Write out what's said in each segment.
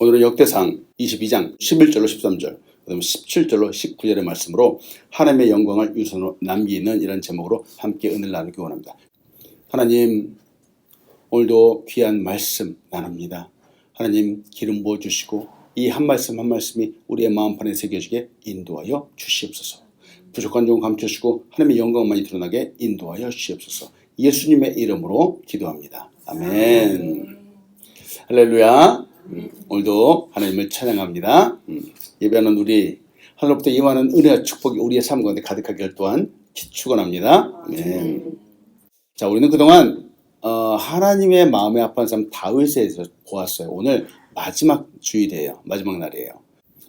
오늘은 역대상 22장 11절로 13절, 그다음에 17절로 19절의 말씀으로 하나님의 영광을 유선으로 남기는 이런 제목으로 함께 은혜를 나누기 원합니다. 하나님, 오늘도 귀한 말씀 나눕니다. 하나님, 기름 부어주시고 이 한 말씀 한 말씀이 우리의 마음판에 새겨지게 인도하여 주시옵소서. 부족한 점 감춰주시고 하나님의 영광만이 드러나게 인도하여 주시옵소서. 예수님의 이름으로 기도합니다. 아멘. 할렐루야. 오늘도 하나님을 찬양합니다. 예배하는 우리 하늘로부터 임하는 은혜와 축복이 우리의 삶 가운데 가득하기를 또한 축원합니다. 아멘. 자, 우리는 그동안 하나님의 마음에 합한 사람 다윗에 대해서 보았어요. 오늘 마지막 주일이에요. 마지막 날이에요.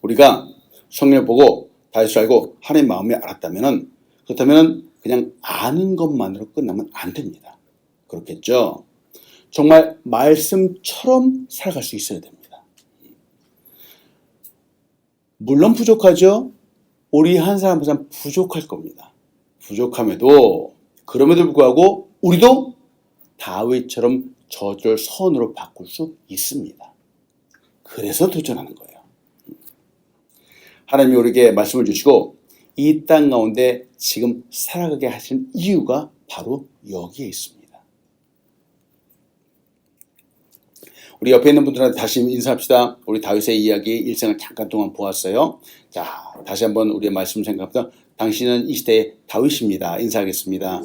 우리가 성경을 보고 다윗을 알고 하나님의 마음에 알았다면은, 그렇다면 그냥 아는 것만으로 끝나면 안 됩니다. 그렇겠죠? 정말 말씀처럼 살아갈 수 있어야 됩니다. 물론 부족하죠. 우리 한 사람 한 사람 부족할 겁니다. 부족함에도 그럼에도 불구하고 우리도 다윗처럼 저절 선으로 바꿀 수 있습니다. 그래서 도전하는 거예요. 하나님이 우리에게 말씀을 주시고 이 땅 가운데 지금 살아가게 하신 이유가 바로 여기에 있습니다. 우리 옆에 있는 분들한테 다시 인사합시다. 우리 다윗의 이야기 일생을 잠깐 동안 보았어요. 자, 다시 한번 우리의 말씀 생각합니다. 당신은 이 시대의 다윗입니다. 인사하겠습니다.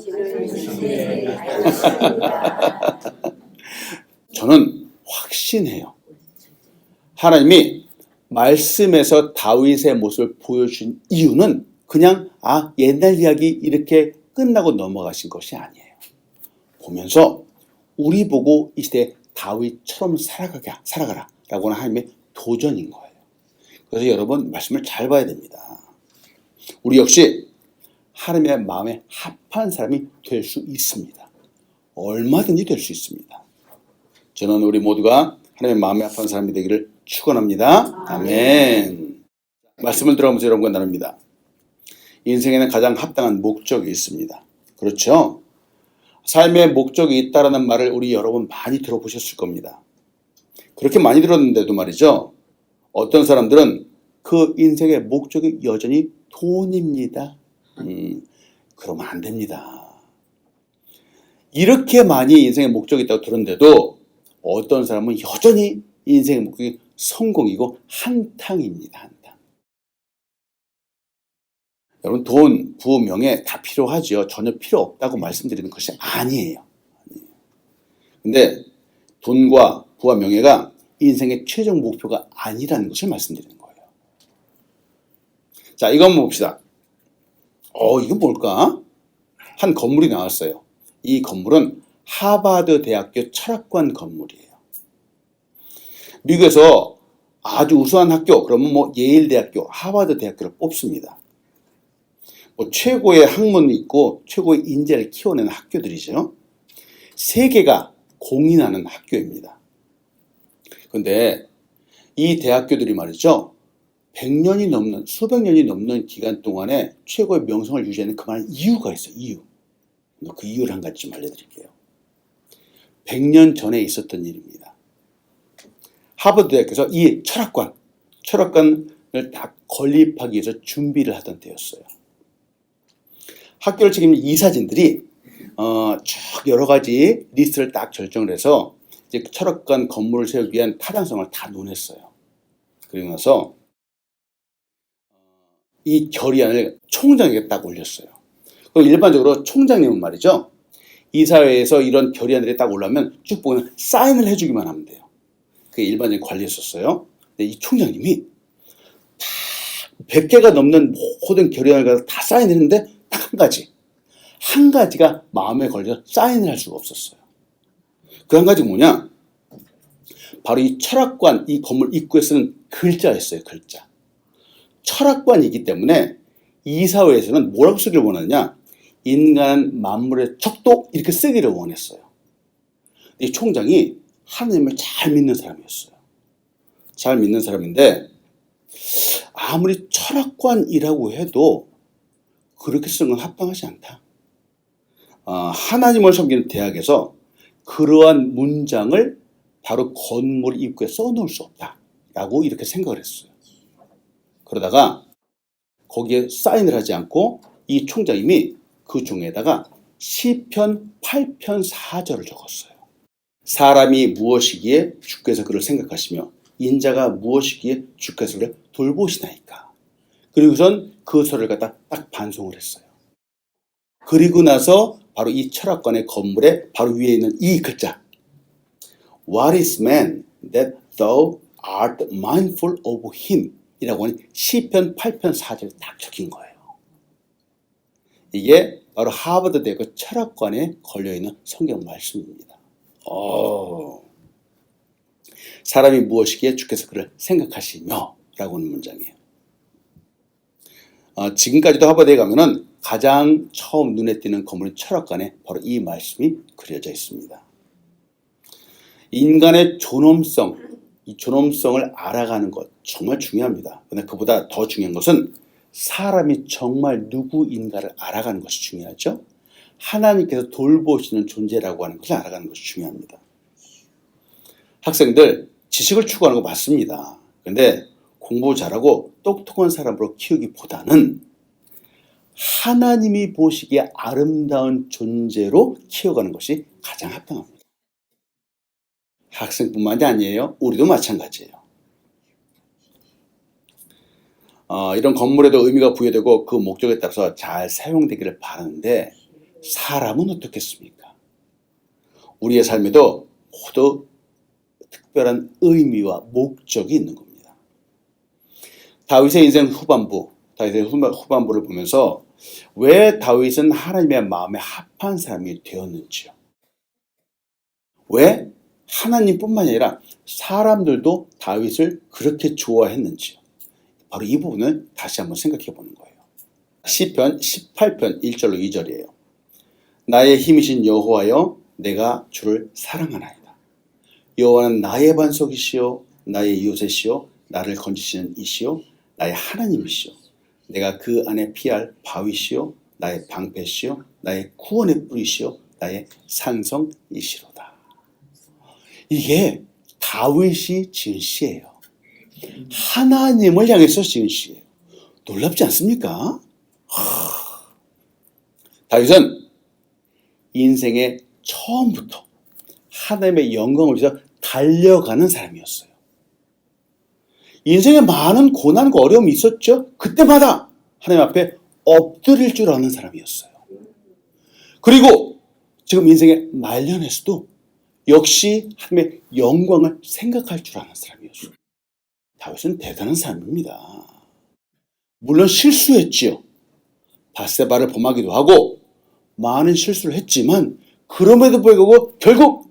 저는 확신해요. 하나님이 말씀에서 다윗의 모습을 보여준 이유는 그냥 옛날 이야기 이렇게 끝나고 넘어가신 것이 아니에요. 보면서 우리 보고 이 시대에 다윗처럼 살아가라 라고 하는 하나님의 도전인 거예요. 그래서 여러분 말씀을 잘 봐야 됩니다. 우리 역시 하나님의 마음에 합한 사람이 될 수 있습니다. 얼마든지 될 수 있습니다. 저는 우리 모두가 하나님의 마음에 합한 사람이 되기를 축원합니다. 아멘. 말씀을 들어보면서 여러분과 나눕니다. 인생에는 가장 합당한 목적이 있습니다. 그렇죠? 삶의 목적이 있다라는 말을 우리 여러분 많이 들어보셨을 겁니다. 그렇게 많이 들었는데도 말이죠. 어떤 사람들은 그 인생의 목적이 여전히 돈입니다. 그러면 안 됩니다. 이렇게 많이 인생의 목적이 있다고 들었는데도 어떤 사람은 여전히 인생의 목적이 성공이고 한탕입니다. 한탕. 여러분, 돈, 부, 명예 다 필요하죠. 전혀 필요 없다고 말씀드리는 것이 아니에요. 근데 돈과 부와 명예가 인생의 최종 목표가 아니라는 것을 말씀드리는 거예요. 자, 이거 한번 봅시다. 이거 뭘까? 한 건물이 나왔어요. 이 건물은 하버드 대학교 철학관 건물이에요. 미국에서 아주 우수한 학교, 그러면 예일 대학교, 하버드 대학교를 뽑습니다. 최고의 학문이 있고 최고의 인재를 키워내는 학교들이죠. 세계가 공인하는 학교입니다. 그런데 이 대학교들이 말이죠. 100년이 넘는, 수백 년이 넘는 기간 동안에 최고의 명성을 유지하는 그만한 이유가 있어요. 이유. 그 이유를 한 가지 좀 알려드릴게요. 100년 전에 있었던 일입니다. 하버드 대학에서 이 철학관을 딱 건립하기 위해서 준비를 하던 때였어요. 학교를 책임진 이사진들이 쭉 여러 가지 리스트를 딱 결정을 해서 이제 철학관 건물을 세우기 위한 타당성을 다 논했어요. 그리고 나서 이 결의안을 총장에게 딱 올렸어요. 그럼 일반적으로 총장님은 말이죠. 이사회에서 이런 결의안들이 딱 올라오면 쭉 보면 사인을 해주기만 하면 돼요. 그게 일반적인 관리였었어요. 근데 이 총장님이 다 100개가 넘는 모든 결의안을 가지고 다 사인했는데 딱 한 가지가 마음에 걸려서 사인을 할 수가 없었어요. 그 한 가지가 뭐냐? 바로 이 철학관, 이 건물 입구에 쓰는 글자였어요. 글자. 철학관이기 때문에 이사회에서는 뭐라고 쓰기를 원하느냐? 인간은 만물의 척도 이렇게 쓰기를 원했어요. 이 총장이 하나님을 잘 믿는 사람이었어요. 잘 믿는 사람인데 아무리 철학관이라고 해도 그렇게 쓰는 건 합당하지 않다. 하나님을 섬기는 대학에서 그러한 문장을 바로 건물 입구에 써놓을 수 없다. 라고 이렇게 생각을 했어요. 그러다가 거기에 사인을 하지 않고 이 총장님이 그 종에다가 시편 8편 4절을 적었어요. 사람이 무엇이기에 주께서 그를 생각하시며 인자가 무엇이기에 주께서 그를 돌보시나이까. 그리고선 그 소리를 갖다 딱 반송을 했어요. 그리고 나서 바로 이 철학관의 건물에 바로 위에 있는 이 글자, What is man that thou art mindful of him? 이라고 하는 시편 8편 4절에 딱 적힌 거예요. 이게 바로 하버드 대학교 철학관에 걸려있는 성경 말씀입니다. 사람이 무엇이기에 주께서 그를 생각하시며 라고 하는 문장이에요. 지금까지도 하버드에 가면은 가장 처음 눈에 띄는 건물인 철학관에 바로 이 말씀이 그려져 있습니다. 인간의 존엄성, 이 존엄성을 알아가는 것 정말 중요합니다. 그런데 그보다 더 중요한 것은 사람이 정말 누구인가를 알아가는 것이 중요하죠. 하나님께서 돌보시는 존재라고 하는 것을 알아가는 것이 중요합니다. 학생들 지식을 추구하는 거 맞습니다. 그런데 공부 잘하고 똑똑한 사람으로 키우기보다는 하나님이 보시기에 아름다운 존재로 키워가는 것이 가장 합당합니다. 학생뿐만이 아니에요. 우리도 마찬가지예요. 이런 건물에도 의미가 부여되고 그 목적에 따라서 잘 사용되기를 바라는데 사람은 어떻겠습니까? 우리의 삶에도 모두 특별한 의미와 목적이 있는 겁니다. 다윗의 인생 다윗의 후반부를 보면서 왜 다윗은 하나님의 마음에 합한 사람이 되었는지요? 왜 하나님뿐만 아니라 사람들도 다윗을 그렇게 좋아했는지요? 바로 이 부분을 다시 한번 생각해 보는 거예요. 시편 18편 1절로 2절이에요. 나의 힘이신 여호와여 내가 주를 사랑하나이다. 여호와는 나의 반석이시요 나의 요새시요 나를 건지시는 이시요 나의 하나님이시요 내가 그 안에 피할 바위시요 나의 방패시요 나의 구원의 뿌리시요 나의 산성이시로다. 이게 다윗이 지은 시예요. 하나님을 향해서 지은 시예요. 놀랍지 않습니까? 다윗은 인생의 처음부터 하나님의 영광을 위해서 달려가는 사람이었어요. 인생에 많은 고난과 어려움이 있었죠. 그때마다 하나님 앞에 엎드릴 줄 아는 사람이었어요. 그리고 지금 인생의 말년에서도 역시 하나님의 영광을 생각할 줄 아는 사람이었어요. 다윗은 대단한 사람입니다. 물론 실수했지요. 밧세바를 범하기도 하고 많은 실수를 했지만 그럼에도 불구하고 결국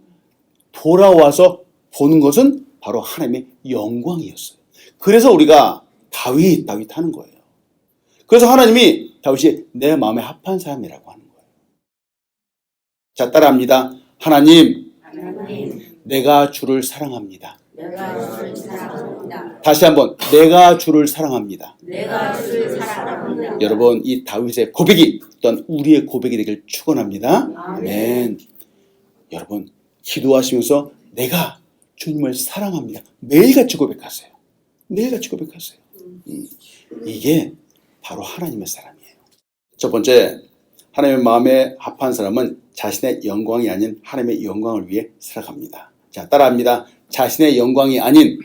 돌아와서 보는 것은 바로 하나님의 영광이었어요. 그래서 우리가 다윗 하는 거예요. 그래서 하나님이 다윗이 내 마음에 합한 사람이라고 하는 거예요. 자, 따라합니다. 하나님, 내가 주를 사랑합니다. 내가 주를 사랑합니다. 다시 한번 내가 주를 사랑합니다. 내가 주를 사랑합니다. 여러분 이 다윗의 고백이 또한 우리의 고백이 되길 축원합니다. 아멘. 여러분 기도하시면서 내가 주님을 사랑합니다. 매일같이 고백하세요. 매일같이 고백하세요. 이게 바로 하나님의 사랑이에요. 첫 번째, 하나님의 마음에 합한 사람은 자신의 영광이 아닌 하나님의 영광을 위해 살아갑니다. 자, 따라합니다. 자신의 영광이 아닌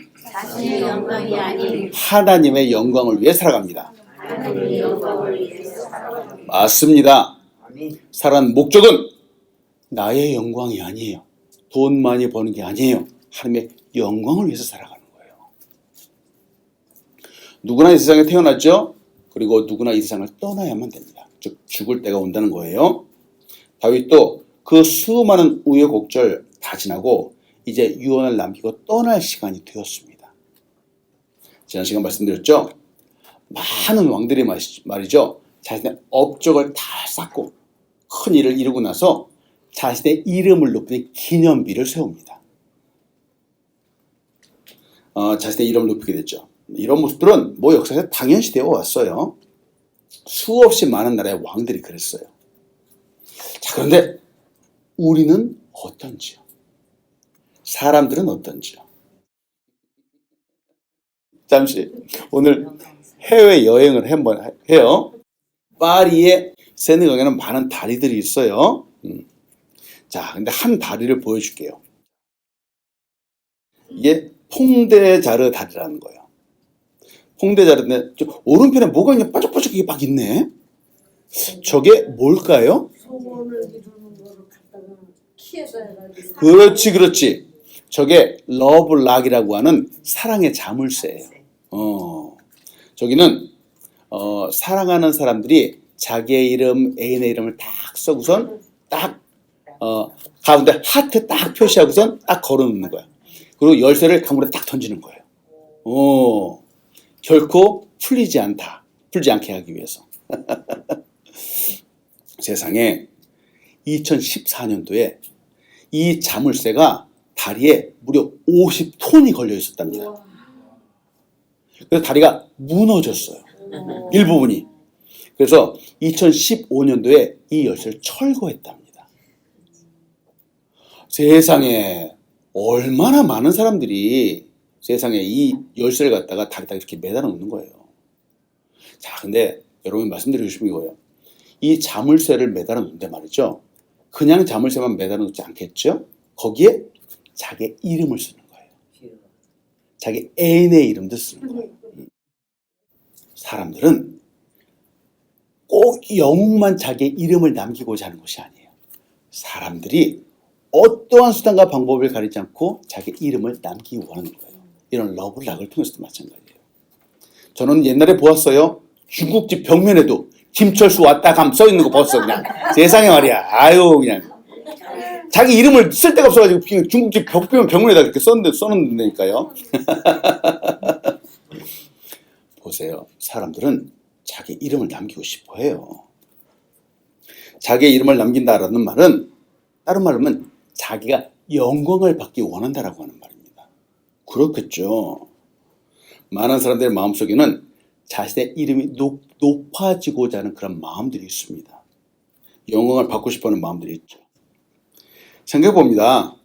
하나님의 영광을 위해 살아갑니다. 하나님의 영광을 위해서 살아갑니다. 맞습니다. 살아가는 목적은 나의 영광이 아니에요. 돈 많이 버는 게 아니에요. 하나님의 영광을 위해서 살아가는 거예요. 누구나 이 세상에 태어났죠. 그리고 누구나 이 세상을 떠나야만 됩니다. 즉 죽을 때가 온다는 거예요. 다윗도 그 수많은 우여곡절 다 지나고 이제 유언을 남기고 떠날 시간이 되었습니다. 지난 시간 말씀드렸죠. 많은 왕들이 말이죠. 자신의 업적을 다 쌓고 큰 일을 이루고 나서 자신의 이름을 높이는 기념비를 세웁니다. 자신의 이름을 높이게 됐죠. 이런 모습들은 역사에서 당연시 되어 왔어요. 수없이 많은 나라의 왕들이 그랬어요. 자, 그런데 우리는 어떤지요? 사람들은 어떤지요? 잠시 오늘 해외 여행을 한번 해요. 파리의 세네강에는 많은 다리들이 있어요. 자, 근데 한 다리를 보여줄게요. 이게 퐁데자르 다리라는 거예요. 퐁데자르인데 오른편에 뭐가 그냥 빠짝빠짝하게 막 있네. 저게 뭘까요? 소원을 이루는 거를 갖다가 키에다 해가지고. 그렇지, 그렇지. 저게 러블락이라고 하는 사랑의 자물쇠예요. 저기는 사랑하는 사람들이 자기의 이름, 애인의 이름을 딱 써고선 딱 가운데 하트 딱 표시하고선 딱 걸어놓는 거야. 그리고 열쇠를 강물에 딱 던지는 거예요. 결코 풀리지 않게 하기 위해서. 세상에 2014년도에 이 자물쇠가 다리에 무려 50톤이 걸려 있었답니다. 그래서 다리가 무너졌어요. 일부분이. 그래서 2015년도에 이 열쇠를 철거했답니다. 세상에 얼마나 많은 사람들이 세상에 이 열쇠를 갖다가 다리에다 이렇게 매달아 놓는 거예요. 자, 근데 여러분 말씀드리고 싶은 이거예요. 이 자물쇠를 매달아 놓는데 말이죠. 그냥 자물쇠만 매달아 놓지 않겠죠? 거기에 자기 이름을 쓰는 거예요. 자기 애인의 이름도 쓰는 거예요. 사람들은 꼭 영웅만 자기 이름을 남기고자 하는 것이 아니에요. 사람들이 어떠한 수단과 방법을 가리지 않고 자기 이름을 남기기 원하는 거예요. 이런 러블락을 통해서도 마찬가지예요. 저는 옛날에 보았어요. 중국집 벽면에도 김철수 왔다 감 써있는 거 봤어. 그냥 세상에 말이야. 아유 그냥 자기 이름을 쓸 데가 없어가지고 그냥 중국집 벽면에다 이렇게 써놓는다니까요. 보세요. 사람들은 자기 이름을 남기고 싶어 해요. 자기의 이름을 남긴다라는 말은 다른 말로 하면 자기가 영광을 받기 원한다라고 하는 말입니다. 그렇겠죠. 많은 사람들의 마음속에는 자신의 이름이 높아지고자 하는 그런 마음들이 있습니다. 영광을 받고 싶어하는 마음들이 있죠. 생각해봅니다.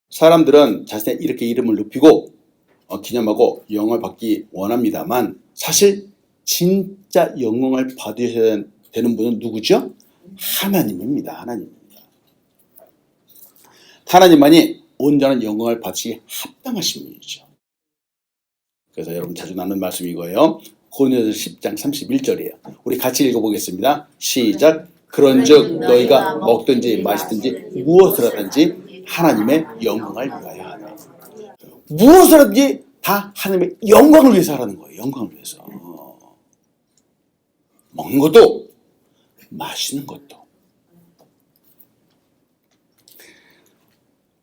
사람들은 자신의 이렇게 이름을 높이고 기념하고 영광을 받기 원합니다만 사실 진짜 영광을 받으셔야 되는 분은 누구죠? 하나님입니다. 하나님입니다. 하나님만이 온전한 영광을 받으시기 합당하신 분이죠. 그래서 여러분 자주 나누는 말씀이 이거예요. 고린도전서 10장 31절이에요. 우리 같이 읽어보겠습니다. 시작. 그런즉 너희가 먹든지 마시든지 무엇을 하든지 하나님의 영광을 위하여 하라. 무엇을 하든지 다 하나님의 영광을 위해서 하라는 거예요. 영광을 위해서. 먹는 것도 마시는 것도.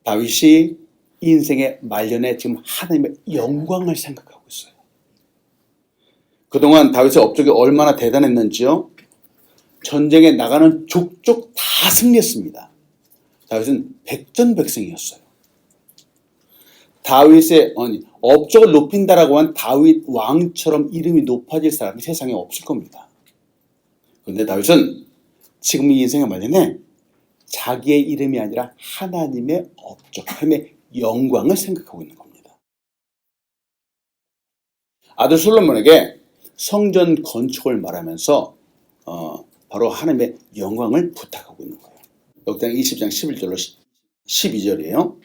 다윗이 인생의 말년에 지금 하나님의 영광을 생각하고 있어요. 그동안 다윗의 업적이 얼마나 대단했는지요. 전쟁에 나가는 족족 다 승리했습니다. 다윗은 백전백승이었어요. 다윗의 업적을 높인다라고 한 다윗 왕처럼 이름이 높아질 사람이 세상에 없을 겁니다. 그런데 다윗은 지금 이 인생의 말년에 자기의 이름이 아니라 하나님의 업적, 하나님의 영광을 생각하고 있는 겁니다. 아들 솔로몬에게 성전 건축을 말하면서 바로 하나님의 영광을 부탁하고 있는 거예요. 역대상 20장 11절로 12절이에요.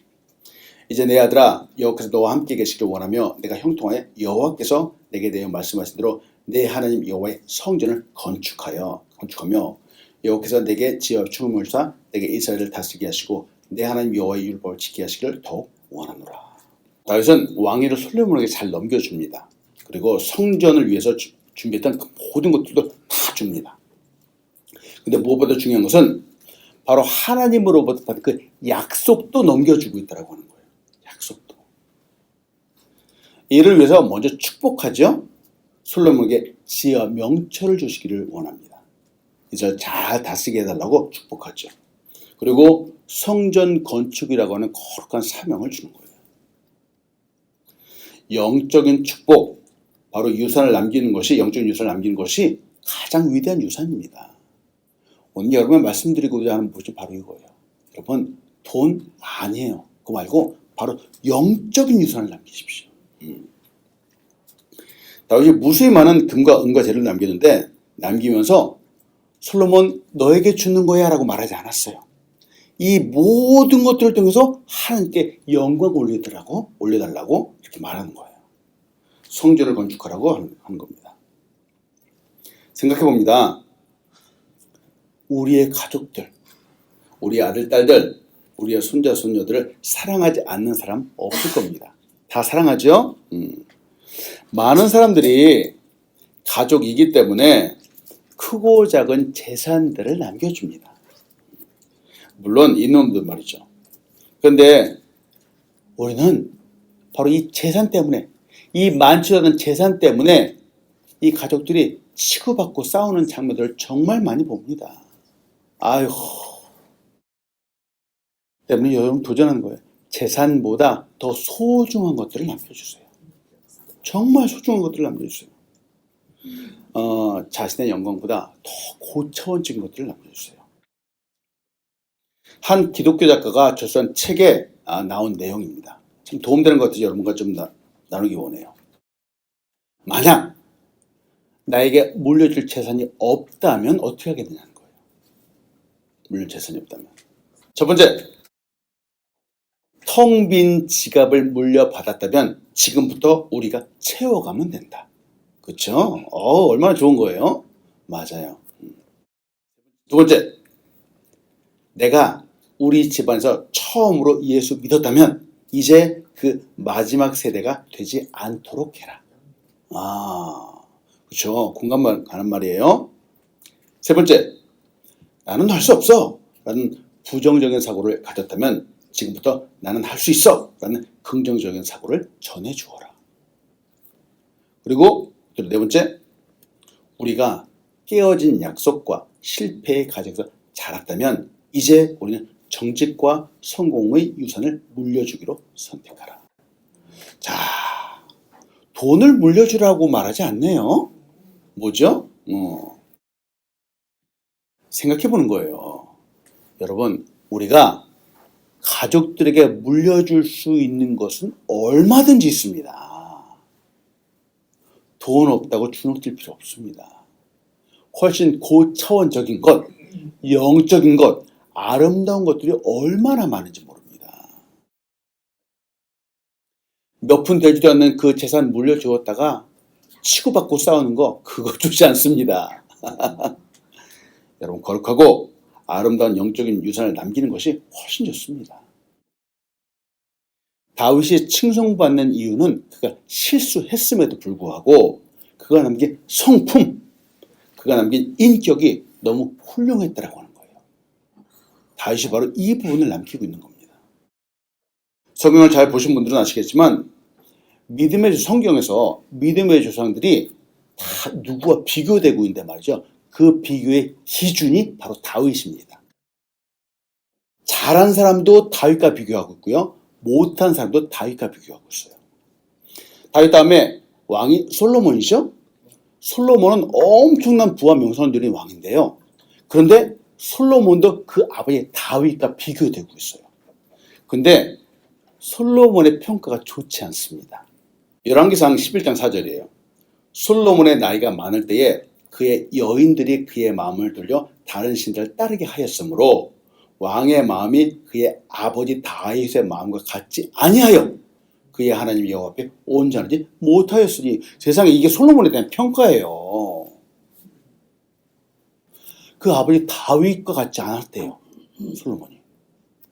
이제 내 아들아 여호와께서 너와 함께 계시길 원하며 내가 형통하여 여호와께서 내게 대하여 말씀하신 대로 내 하나님 여호와의 성전을 건축하며 여호와께서 내게 지어 충음을 사 내게 이스라엘을 다스리게 하시고 내 하나님 여호와의 율법을 지키게 하시기를 더욱 원하노라. 다윗은 왕위를 솔로몬에게 잘 넘겨줍니다. 그리고 성전을 위해서 준비했던 그 모든 것들도 다 줍니다. 근데 무엇보다 중요한 것은 바로 하나님으로부터 받은 그 약속도 넘겨주고 있다고 하는 거예요. 약속도. 이를 위해서 먼저 축복하죠. 솔로몬에게 지혜와 명철을 주시기를 원합니다. 이제 잘 다스리게 해달라고 축복하죠. 그리고 성전 건축이라고 하는 거룩한 사명을 주는 거예요. 영적인 축복, 바로 유산을 남기는 것이, 영적인 유산을 남기는 것이 가장 위대한 유산입니다. 오늘 여러분 말씀드리고자 하는 것이 바로 이거예요. 여러분 돈 아니에요. 그거 말고 바로 영적인 유산을 남기십시오. 다윗이 무수히 많은 금과 은과 재를 남겼는데 남기면서 솔로몬 너에게 주는 거야 라고 말하지 않았어요. 이 모든 것들을 통해서 하나님께 영광 올려달라고 이렇게 말하는 거예요. 성전을 건축하라고 하는 겁니다. 생각해 봅니다. 우리의 가족들, 우리의 아들, 딸들, 우리의 손자, 손녀들을 사랑하지 않는 사람 없을 겁니다. 다 사랑하죠? 많은 사람들이 가족이기 때문에 크고 작은 재산들을 남겨줍니다. 물론 이놈들 말이죠. 그런데 우리는 바로 이 재산 때문에, 이 많지도 않은 재산 때문에 이 가족들이 치고받고 싸우는 장면들을 정말 많이 봅니다. 아유, 때문에 여러분 도전하는 거예요. 재산보다 더 소중한 것들을 남겨주세요. 정말 소중한 것들을 남겨주세요. 자신의 영광보다 더 고차원적인 것들을 남겨주세요. 한 기독교 작가가 저술한 책에 나온 내용입니다. 참 도움되는 것 같아서 여러분과 좀 나누기 원해요. 만약 나에게 물려줄 재산이 없다면 어떻게 하겠느냐는 거예요. 물려줄 재산이 없다면. 첫 번째, 텅 빈 지갑을 물려받았다면 지금부터 우리가 채워가면 된다. 그렇죠? 얼마나 좋은 거예요? 맞아요. 두 번째, 내가 우리 집안에서 처음으로 예수 믿었다면 이제 그 마지막 세대가 되지 않도록 해라. 그렇죠. 공감 가는 말이에요. 세 번째, 나는 할 수 없어 라는 부정적인 사고를 가졌다면 지금부터 나는 할 수 있어 라는 긍정적인 사고를 전해주어라. 그리고 네 번째, 우리가 깨어진 약속과 실패의 과정에서 자랐다면 이제 우리는 정직과 성공의 유산을 물려주기로 선택하라. 자, 돈을 물려주라고 말하지 않네요. 뭐죠? 생각해 보는 거예요. 여러분, 우리가 가족들에게 물려줄 수 있는 것은 얼마든지 있습니다. 돈 없다고 주눅들 필요 없습니다. 훨씬 고차원적인 것, 영적인 것, 아름다운 것들이 얼마나 많은지 모릅니다. 몇 푼 되지도 않는 그 재산 물려주었다가 치고받고 싸우는 거 그거 좋지 않습니다. 여러분, 거룩하고 아름다운 영적인 유산을 남기는 것이 훨씬 좋습니다. 다윗이 칭송받는 이유는 그가 실수했음에도 불구하고 그가 남긴 성품, 그가 남긴 인격이 너무 훌륭했다라고 하는 거예요. 다윗이 바로 이 부분을 남기고 있는 겁니다. 성경을 잘 보신 분들은 아시겠지만 성경에서 믿음의 조상들이 다 누구와 비교되고 있는데 말이죠. 그 비교의 기준이 바로 다윗입니다. 잘한 사람도 다윗과 비교하고 있고요. 못한 사람도 다윗과 비교하고 있어요. 다윗 다음에 왕이 솔로몬이죠. 솔로몬은 엄청난 부와 명성을 누린 왕인데요. 그런데 솔로몬도 그 아버지 다윗과 비교되고 있어요. 근데 솔로몬의 평가가 좋지 않습니다. 열왕기상 11장 4절이에요. 솔로몬의 나이가 많을 때에 그의 여인들이 그의 마음을 돌려 다른 신들을 따르게 하였으므로 왕의 마음이 그의 아버지 다윗의 마음과 같지 아니하여 그의 하나님 여호와 앞에 온전하지 못하였으니. 세상에 이게 솔로몬에 대한 평가예요. 그 아버지 다윗과 같지 않았대요. 솔로몬이.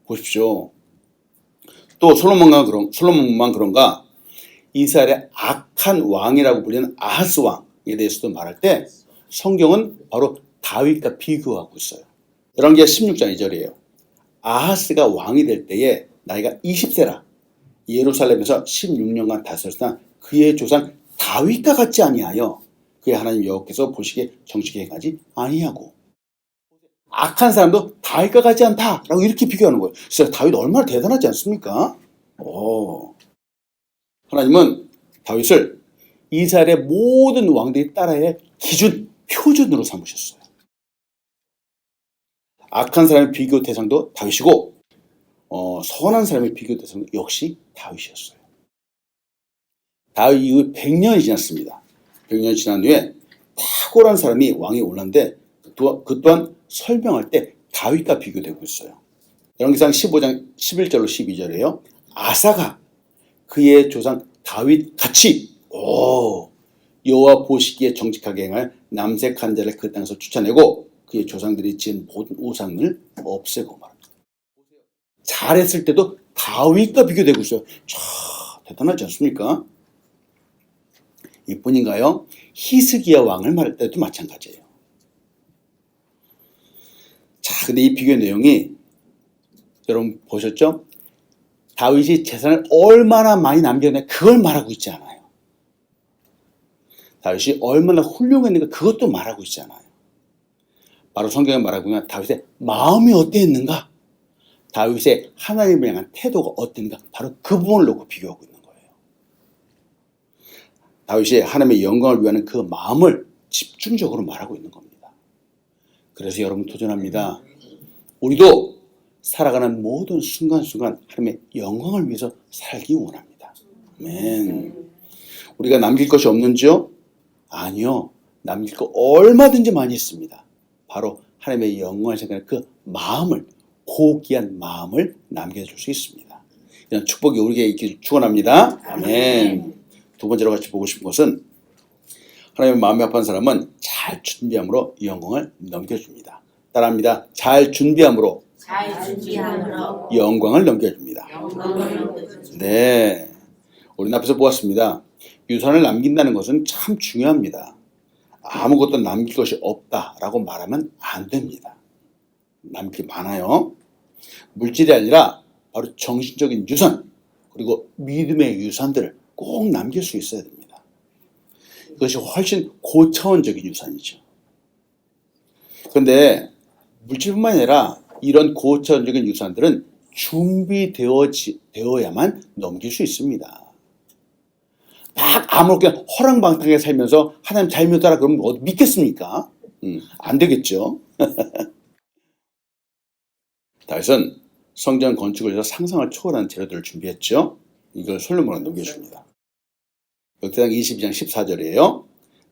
보십시오. 또 솔로몬만 그런가 이스라엘의 악한 왕이라고 불리는 아하스 왕에 대해서도 말할 때 성경은 바로 다윗과 비교하고 있어요. 열왕기하 16장 2절이에요. 아하스가 왕이 될 때에 나이가 20세라 예루살렘에서 16년간 다스렸으나 그의 조상 다윗과 같지 아니하여 그의 하나님 여호와께서 보시기에 정직히 행하지 아니하고. 악한 사람도 다윗과 같지 않다라고 이렇게 비교하는 거예요. 진짜 다윗 얼마나 대단하지 않습니까? 하나님은 다윗을 이스라엘의 모든 왕들이 따라야 할 기준, 표준으로 삼으셨어요. 악한 사람의 비교 대상도 다윗이고 선한 사람의 비교 대상도 역시 다윗이었어요. 다윗 이후 100년이 지났습니다. 100년 지난 후에 탁월한 사람이 왕이 올랐는데 그 또한 설명할 때 다윗과 비교되고 있어요. 열왕기상 15장 11절로 12절에요. 아사가 그의 조상 다윗 같이 여호와 보시기에 정직하게 행할 남색한 자를 그 땅에서 쫓아내고 그의 조상들이 지은 모든 우상을 없애고 말합니다. 잘했을 때도 다윗과 비교되고 있어요. 참 대단하지 않습니까? 이뿐인가요? 히스기야 왕을 말할 때도 마찬가지예요. 자, 근데 이 비교 내용이 여러분 보셨죠? 다윗이 재산을 얼마나 많이 남겼냐 그걸 말하고 있지 않아요. 다윗이 얼마나 훌륭했는가 그것도 말하고 있지 않아요. 바로 성경에 말하고 있는 다윗의 마음이 어땠는가, 다윗의 하나님을 향한 태도가 어땠는가, 바로 그 부분을 놓고 비교하고 있는 거예요. 다윗이 하나님의 영광을 위하는 그 마음을 집중적으로 말하고 있는 겁니다. 그래서 여러분 도전합니다. 우리도 살아가는 모든 순간순간 하나님의 영광을 위해서 살기 원합니다. 아멘. 우리가 남길 것이 없는지요? 아니요. 남길 거 얼마든지 많이 있습니다. 바로 하나님의 영광을 생각하는 그 마음을, 고귀한 마음을 남겨줄 수 있습니다. 이런 축복이 우리에게 있기를 축원합니다. 아멘. 두 번째로 같이 보고 싶은 것은 하나님의 마음이 아픈 사람은 잘 준비함으로 영광을 넘겨줍니다. 따라합니다. 잘 준비함으로 영광을 넘겨줍니다. 네, 우리는 앞에서 보았습니다. 유산을 남긴다는 것은 참 중요합니다. 아무것도 남길 것이 없다라고 말하면 안 됩니다. 남길 게 많아요. 물질이 아니라 바로 정신적인 유산, 그리고 믿음의 유산들을 꼭 남길 수 있어야 됩니다. 그것이 훨씬 고차원적인 유산이죠. 그런데 물질뿐만 아니라 이런 고차원적인 유산들은 준비되어야만 넘길 수 있습니다. 막 아무렇게나 허랑방탕하게 살면서 하나님 잘 믿어라 그러면 어디 믿겠습니까? 안 되겠죠. 다윗은 성전 건축을 해서 상상을 초월하는 재료들을 준비했죠. 이걸 솔로몬은 넘겨줍니다. 역대상 22장 14절이에요.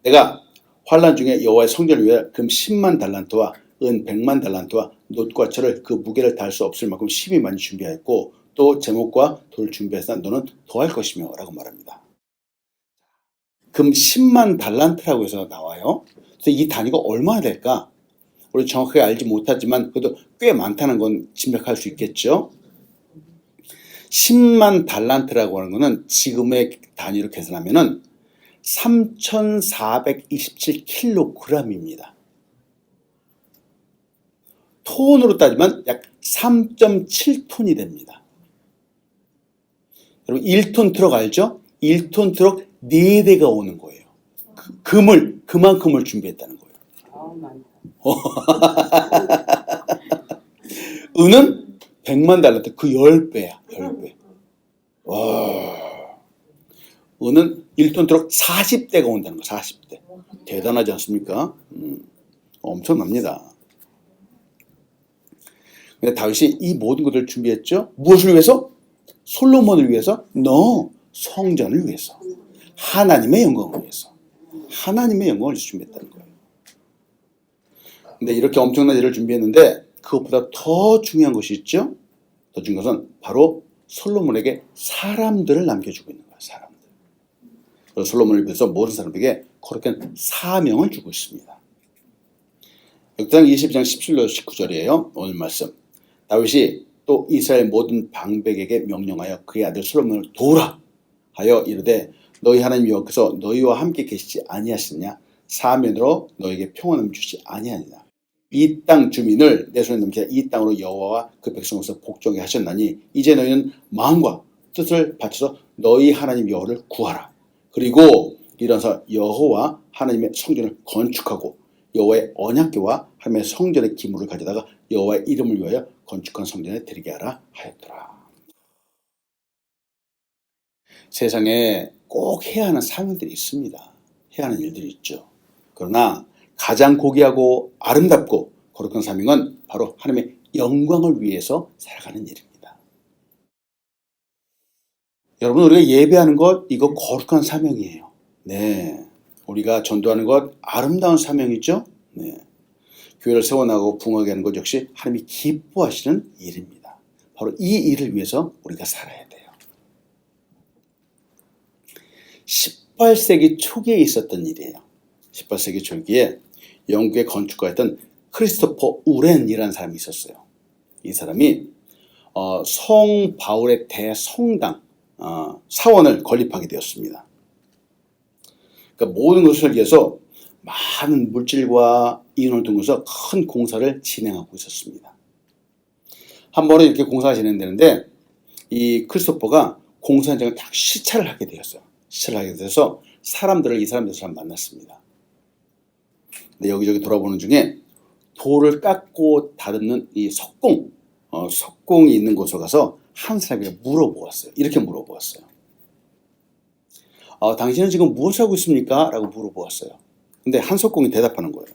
내가 환난 중에 여호와의 성전을 위해 금 10만 달란트와 은 100만 달란트와 놋과 철을 그 무게를 다할 수 없을 만큼 심히 많이 준비하였고 또 제목과 돌을 준비해서 너는 더할 것이며 라고 말합니다. 금 10만 달란트라고 해서 나와요. 그래서 이 단위가 얼마나 될까? 우리 정확하게 알지 못하지만 그래도 꽤 많다는 건 짐작할 수 있겠죠. 10만 달란트라고 하는 것은 지금의 단위로 계산하면은 3,427kg입니다. 톤으로 따지면 약 3.7톤이 됩니다. 여러분 1톤 트럭 알죠? 1톤 트럭 4대가 오는 거예요. 그만큼을 준비했다는 거예요. 은은 100만 달란트, 그 10배야. 10배. 와. 은은 1톤 트럭 40대가 온다는 거. 40대. 대단하지 않습니까? 엄청납니다. 근데 다윗이 이 모든 것들을 준비했죠. 무엇을 위해서? 솔로몬을 위해서? 성전을 위해서. 하나님의 영광을 위해서. 하나님의 영광을 위해서 준비했다는 거예요. 근데 이렇게 엄청난 일을 준비했는데 그것보다 더 중요한 것이 있죠. 더 중요한 것은 바로 솔로몬에게 사람들을 남겨주고 있는 거예요. 사람들. 그래서 솔로몬을 위해서 모든 사람에게 거룩한 사명을 주고 있습니다. 역대상 22장 17절 19절이에요. 오늘 말씀. 다윗이 또 이스라엘 모든 방백에게 명령하여 그의 아들 솔로몬을 도우라 하여 이르되 너희 하나님 여호와께서 너희와 함께 계시지 아니하시느냐? 사면으로 너에게 평안을 주시 아니하느냐? 이 땅 주민을 내 손에 넘기사 이 땅으로 여호와와 그 백성으로서 복종하게 하셨나니 이제 너희는 마음과 뜻을 바쳐서 너희 하나님 여호와를 구하라. 그리고 일어나서 여호와 하나님의 성전을 건축하고 여호와의 언약궤와 하나님의 성전의 기물을 가져다가 여호와의 이름을 위하여 건축한 성전에 드리게 하라 하였더라. 세상에 꼭 해야 하는 사명들이 있습니다. 해야 하는 일들이 있죠. 그러나 가장 고귀하고 아름답고 거룩한 사명은 바로 하나님의 영광을 위해서 살아가는 일입니다. 여러분, 우리가 예배하는 것 이거 거룩한 사명이에요. 네, 우리가 전도하는 것 아름다운 사명이죠. 네. 교회를 세워나가고 부흥하게 하는 것 역시 하나님이 기뻐하시는 일입니다. 바로 이 일을 위해서 우리가 살아야 돼요. 18세기 초기에 있었던 일이에요. 18세기 초기에 영국의 건축가였던 크리스토퍼 우렌이라는 사람이 있었어요. 이 사람이 성 바울의 대성당 사원을 건립하게 되었습니다. 그러니까 모든 것을 위해서 많은 물질과 인원을 통해서 큰 공사를 진행하고 있었습니다. 한 번은 이렇게 공사가 진행되는데 이 크리스토퍼가 공사 현장을 딱 시찰을 하게 되었어요. 시찰을 하게 돼서 이 사람들을 만났습니다. 근데 여기저기 돌아보는 중에 돌을 깎고 다듬는 이 석공이 있는 곳에 가서 한 사람에게 물어보았어요. 이렇게 물어보았어요. 당신은 지금 무엇을 하고 있습니까? 라고 물어보았어요. 근데 한 석공이 대답하는 거예요.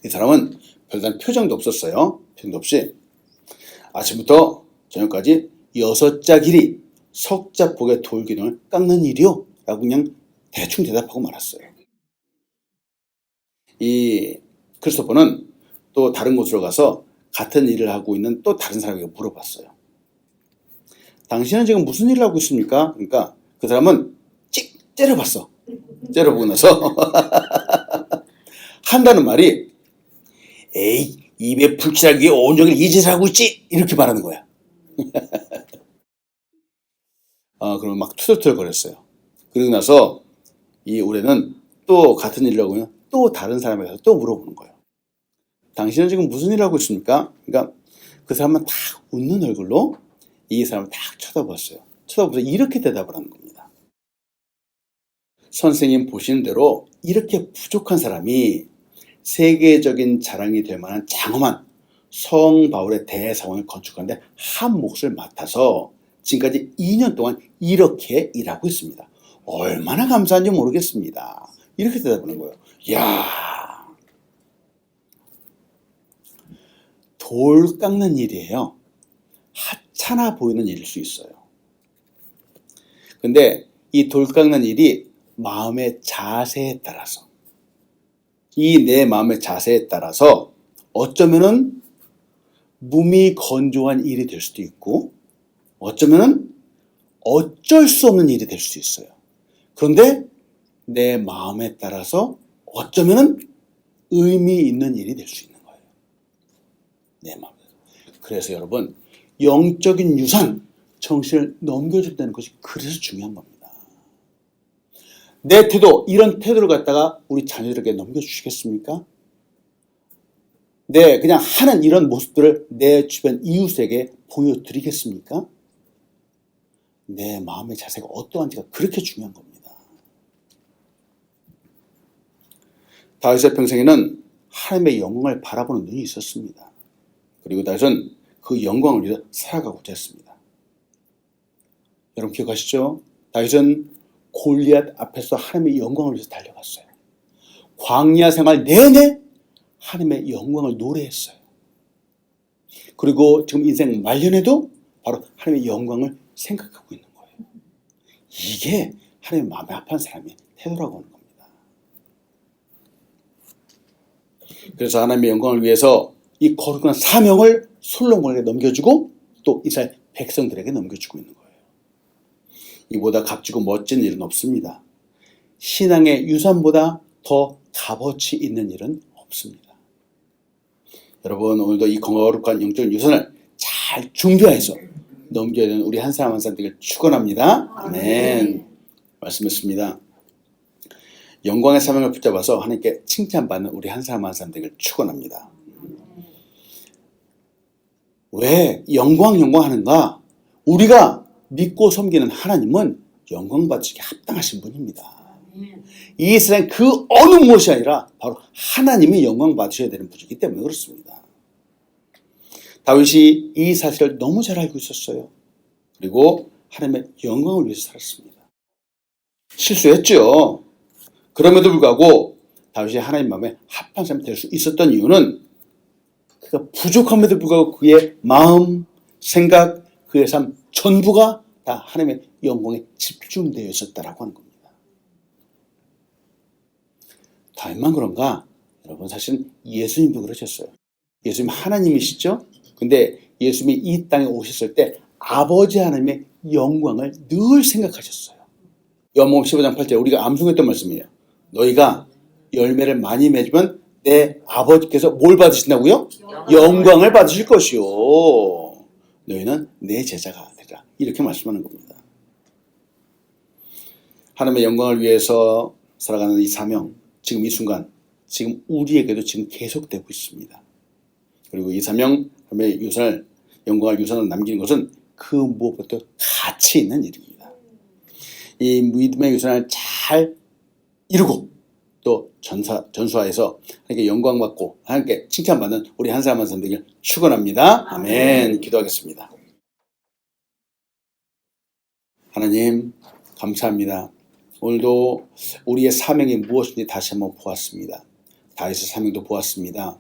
이 사람은 별다른 표정도 없었어요. 표정도 없이 아침부터 저녁까지 6자 길이 석자폭의 돌기둥을 깎는 일이요? 라고 그냥 대충 대답하고 말았어요. 이 크리스토퍼는 또 다른 곳으로 가서 같은 일을 하고 있는 또 다른 사람에게 물어봤어요. 당신은 지금 무슨 일을 하고 있습니까? 그러니까 그 사람은 찍 째려봤어. 째려보고 나서 한다는 말이 에이 입에 불칠하기 위해 온종일 이 짓을 하고 있지? 이렇게 말하는 거야. 그러면 막 투덜투덜 거렸어요. 그러고 나서 이 우레는 또 같은 일을 하고 있는 또 다른 사람에게 또 물어보는 거예요. 당신은 지금 무슨 일을 하고 있습니까? 그러니까 그 사람은 딱 웃는 얼굴로 이 사람을 딱 쳐다봤어요. 쳐다보면서 이렇게 대답을 하는 겁니다. 선생님 보시는 대로 이렇게 부족한 사람이 세계적인 자랑이 될 만한 장엄한 성 바울의 대사원을 건축하는데 한 몫을 맡아서 지금까지 2년 동안 이렇게 일하고 있습니다. 얼마나 감사한지 모르겠습니다. 이렇게 대답하는 거예요. 이야, 돌 깎는 일이에요. 하찮아 보이는 일일 수 있어요. 근데 이 돌 깎는 일이 마음의 자세에 따라서 이 내 마음의 자세에 따라서 어쩌면은 몸이 건조한 일이 될 수도 있고 어쩌면은 어쩔 수 없는 일이 될 수도 있어요. 그런데 내 마음에 따라서 어쩌면은 의미 있는 일이 될 수 있는 거예요. 내 마음에. 그래서 여러분 영적인 유산, 정신을 넘겨준다는 것이 그래서 중요한 겁니다. 내 태도, 이런 태도를 갖다가 우리 자녀들에게 넘겨주시겠습니까? 네, 그냥 하는 이런 모습들을 내 주변 이웃에게 보여드리겠습니까? 내 마음의 자세가 어떠한지가 그렇게 중요한 겁니다. 다윗의 평생에는 하나님의 영광을 바라보는 눈이 있었습니다. 그리고 다윗은 그 영광을 위해 살아가고자 했습니다. 여러분 기억하시죠? 다윗은 골리앗 앞에서 하나님의 영광을 위해서 달려갔어요. 광야 생활 내내 하나님의 영광을 노래했어요. 그리고 지금 인생 말년에도 바로 하나님의 영광을 생각하고 있는 거예요. 이게 하나님의 마음에 합한 사람의 태도라고 하는 겁니다. 그래서 하나님의 영광을 위해서 이 거룩한 사명을 솔로몬에게 넘겨주고 또 이스라엘 백성들에게 넘겨주고 있는 거예요. 이보다 값지고 멋진 일은 없습니다. 신앙의 유산보다 더 값어치 있는 일은 없습니다. 여러분 오늘도 이 거룩한 영적인 유산을 잘 준비해서 넘겨야 되는 우리 한 사람 한 사람 되길 축원합니다. 아멘. 말씀했습니다. 영광의 사명을 붙잡아서 하나님께 칭찬받는 우리 한 사람 한 사람 되길 축원합니다. 왜 영광 하는가? 우리가 믿고 섬기는 하나님은 영광 받으시기에 합당하신 분입니다. 이 세상 그 어느 무엇이 아니라 바로 하나님이 영광 받으셔야 되는 분이기 때문에 그렇습니다. 다윗이 이 사실을 너무 잘 알고 있었어요. 그리고 하나님의 영광을 위해서 살았습니다. 실수했죠. 그럼에도 불구하고 다윗이 하나님 마음에 합한 사람이 될 수 있었던 이유는 그가 부족함에도 불구하고 그의 마음, 생각, 그의 삶 전부가 다 하나님의 영광에 집중되어 있었다라고 하는 겁니다. 다윗만 그런가? 여러분 사실 예수님도 그러셨어요. 예수님 하나님이시죠? 근데 예수님이 이 땅에 오셨을 때 아버지 하나님의 영광을 늘 생각하셨어요. 요한복음 15장 8절 우리가 암송했던 말씀이에요. 너희가 열매를 많이 맺으면 내 아버지께서 뭘 받으신다고요? 영광을 받으실 것이요. 너희는 내 제자가 되라. 이렇게 말씀하는 겁니다. 하나님의 영광을 위해서 살아가는 이 사명, 지금 이 순간, 지금 우리에게도 지금 계속되고 있습니다. 그리고 이 사명, 하나님의 유산을, 영광을 유산으로 남기는 것은 그 무엇보다도 가치 있는 일입니다. 이 믿음의 유산을 잘 이루고 또 전수하여서 하나님께 영광받고 하나님께 칭찬받는 우리 한 사람 한 사람 되길 축원합니다. 아멘. 기도하겠습니다. 하나님 감사합니다. 오늘도 우리의 사명이 무엇인지 다시 한번 보았습니다. 다윗의 사명도 보았습니다.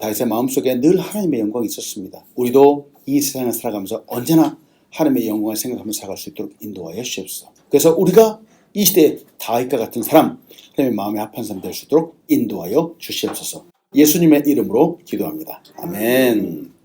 다윗의 마음속에 늘 하나님의 영광이 있었습니다. 우리도 이 세상을 살아가면서 언제나 하나님의 영광을 생각하면서 살아갈 수 있도록 인도하여 주시옵소서. 그래서 우리가 이 시대에 다윗과 같은 사람, 하나님의 마음에 합한 사람 될 수 있도록 인도하여 주시옵소서. 예수님의 이름으로 기도합니다. 아멘.